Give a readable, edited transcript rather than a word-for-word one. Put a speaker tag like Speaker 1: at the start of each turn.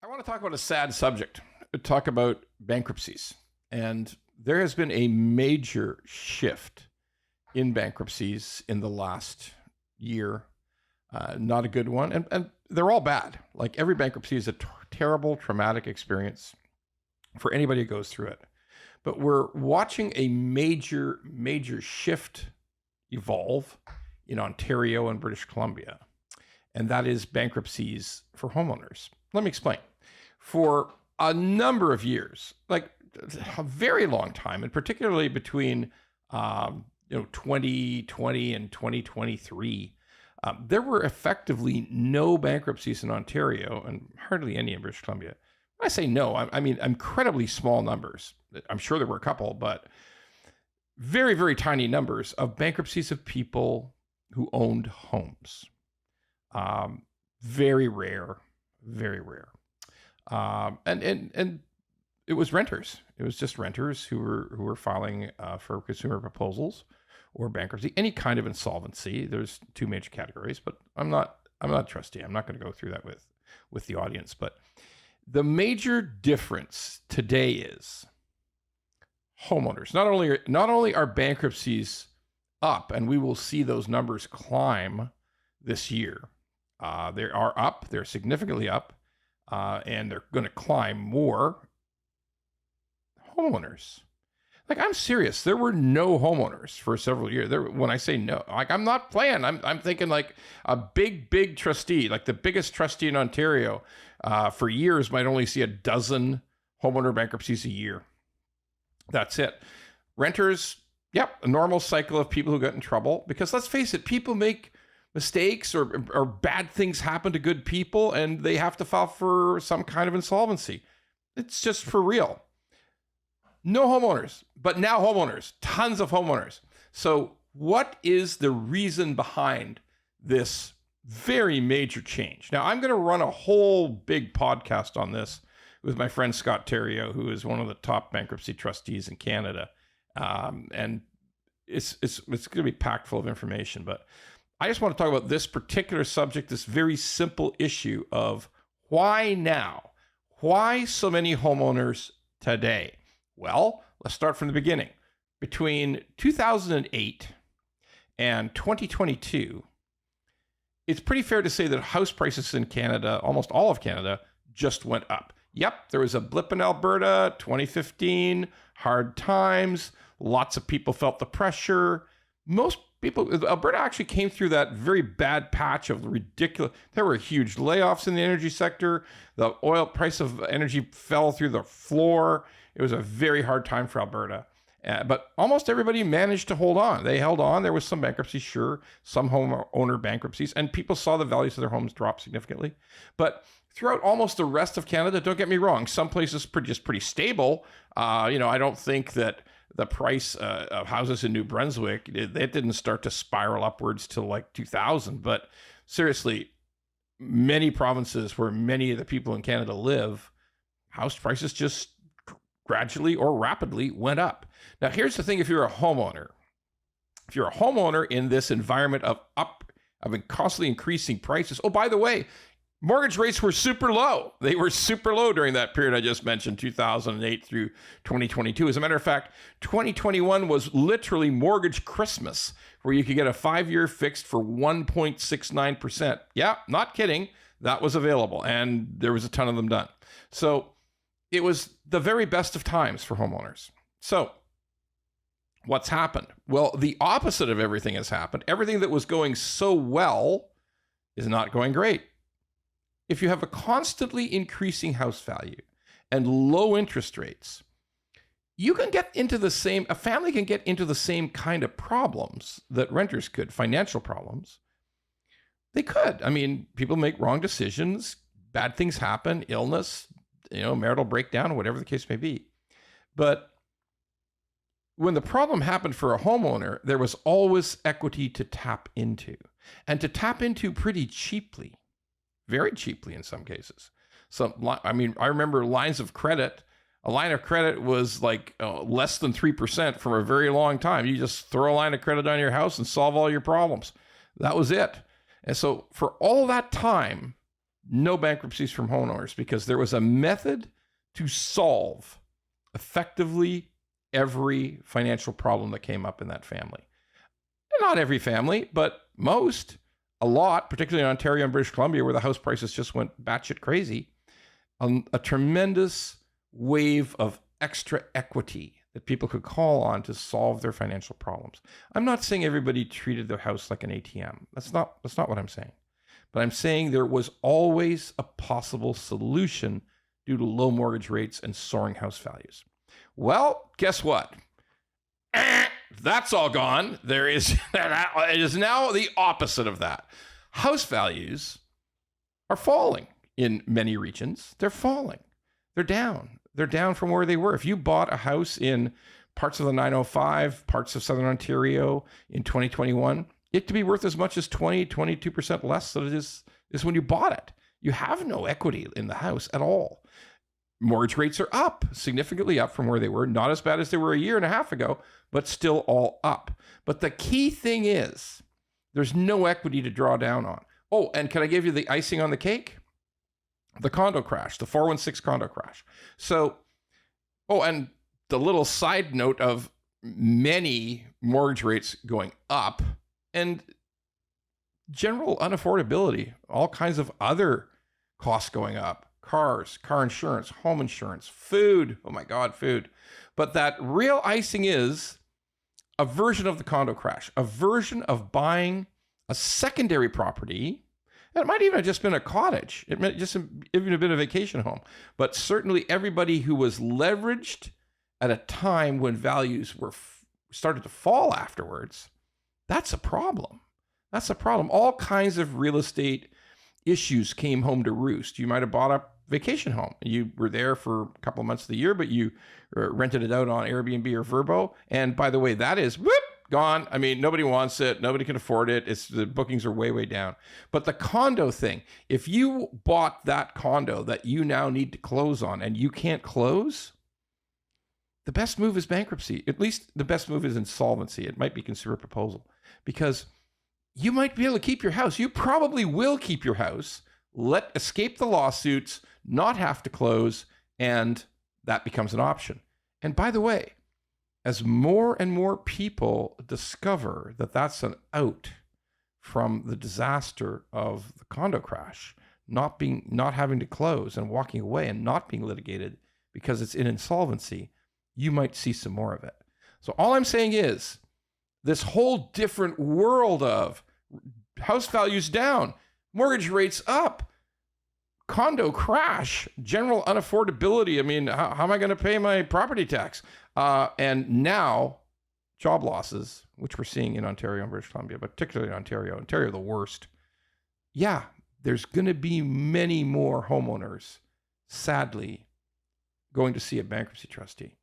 Speaker 1: I want to talk about a sad subject, talk about bankruptcies. And there has been a major shift in bankruptcies in the last year. Not a good one. And they're all bad. Like every bankruptcy is a terrible, traumatic experience for anybody who goes through it. But we're watching a major, major shift evolve in Ontario and British Columbia. And that is bankruptcies for homeowners. Let me explain. For a number of years, like a very long time, and particularly between 2020 and 2023, there were effectively no bankruptcies in Ontario and hardly any in British Columbia. When I say no, I mean incredibly small numbers. I'm sure there were a couple, but very, very tiny numbers of bankruptcies of people who owned homes. Very rare, very rare. And it was renters. It was just renters who were filing for consumer proposals or bankruptcy, any kind of insolvency. There's two major categories, but I'm not a trustee. I'm not going to go through that with the audience. But the major difference today is homeowners. Not only are bankruptcies up, and we will see those numbers climb this year. They are up. They're significantly up. And they're going to climb more. Homeowners. Like, I'm serious. There were no homeowners for several years. When I say no, like, I'm not playing. I'm thinking like a big trustee, like the biggest trustee in Ontario, for years might only see a dozen homeowner bankruptcies a year. That's it. Renters, yep, a normal cycle of people who got in trouble. Because let's face it, people make mistakes or bad things happen to good people and they have to file for some kind of insolvency. It's just for real. No homeowners, but now homeowners, tons of homeowners. So what is the reason behind this very major change? Now, I'm going to run a whole big podcast on this with my friend Scott Theriault, who is one of the top bankruptcy trustees in Canada. And it's going to be packed full of information, but I just want to talk about this particular subject, this very simple issue of why now? Why so many homeowners today? Well, let's start from the beginning. Between 2008 and 2022, it's pretty fair to say that house prices in Canada, almost all of Canada, just went up. Yep, there was a blip in Alberta, 2015, hard times, lots of people felt the pressure. Most people, Alberta actually came through that very bad patch of ridiculous. There were huge layoffs in the energy sector. The oil price of energy fell through the floor. It was a very hard time for Alberta. But almost everybody managed to hold on. They held on. There was some bankruptcies, sure, some homeowner bankruptcies, and people saw the values of their homes drop significantly. But throughout almost the rest of Canada, don't get me wrong, some places pretty stable. I don't think that the price of houses in New Brunswick, it didn't start to spiral upwards till like 2000. But seriously, many provinces where many of the people in Canada live, house prices just gradually or rapidly went up. Now, here's the thing. If you're a homeowner in this environment of constantly increasing prices, oh, by the way, mortgage rates were super low. They were super low during that period I just mentioned, 2008 through 2022. As a matter of fact, 2021 was literally mortgage Christmas, where you could get a 5-year fixed for 1.69%. Yeah, not kidding. That was available, and there was a ton of them done. So it was the very best of times for homeowners. So what's happened? Well, the opposite of everything has happened. Everything that was going so well is not going great. If you have a constantly increasing house value and low interest rates, a family can get into the same kind of problems that renters could, financial problems. They could. I mean, people make wrong decisions, bad things happen, illness, marital breakdown, whatever the case may be. But when the problem happened for a homeowner, there was always equity to tap into, and to tap into pretty cheaply. Very cheaply in some cases. So, I remember lines of credit. A line of credit was like less than 3% for a very long time. You just throw a line of credit on your house and solve all your problems. That was it. And so for all that time, no bankruptcies from homeowners because there was a method to solve effectively every financial problem that came up in that family. Not every family, but most, a lot, particularly in Ontario and British Columbia, where the house prices just went batshit crazy, a tremendous wave of extra equity that people could call on to solve their financial problems. I'm not saying everybody treated their house like an ATM. That's not what I'm saying. But I'm saying there was always a possible solution due to low mortgage rates and soaring house values. Well, guess what? That's all gone. It is now the opposite of that. House values are falling in many regions. They're falling. They're down. They're down from where they were. If you bought a house in parts of the 905, parts of Southern Ontario in 2021, it could be worth as much as 22% less than it is when you bought it. You have no equity in the house at all. Mortgage rates are up, significantly up from where they were. Not as bad as they were a year and a half ago, but still all up. But the key thing is there's no equity to draw down on. Oh, and can I give you the icing on the cake? The condo crash, the 416 condo crash. So, and the little side note of many mortgage rates going up and general unaffordability, all kinds of other costs going up. Cars, car insurance, home insurance, food. Oh my God, food. But that real icing is a version of the condo crash, a version of buying a secondary property. And it might even have just been a cottage. It might just even have been a vacation home. But certainly everybody who was leveraged at a time when values were started to fall afterwards, that's a problem. That's a problem. All kinds of real estate issues came home to roost. You might have bought a vacation home. You were there for a couple of months of the year, but you rented it out on Airbnb or Vrbo. And by the way, that is gone. I mean, nobody wants it. Nobody can afford it. The bookings are way, way down. But the condo thing, if you bought that condo that you now need to close on and you can't close, the best move is bankruptcy. At least the best move is insolvency. It might be consumer proposal because you might be able to keep your house. You probably will keep your house, escape the lawsuits, not have to close, and that becomes an option. And by the way, as more and more people discover that that's an out from the disaster of the condo crash, not having to close and walking away and not being litigated because it's in insolvency, you might see some more of it. So all I'm saying is this whole different world of house values down, mortgage rates up, condo crash, general unaffordability. I mean, how am I going to pay my property tax? And now job losses, which we're seeing in Ontario and British Columbia, but particularly in Ontario the worst. Yeah, there's going to be many more homeowners, sadly, going to see a bankruptcy trustee.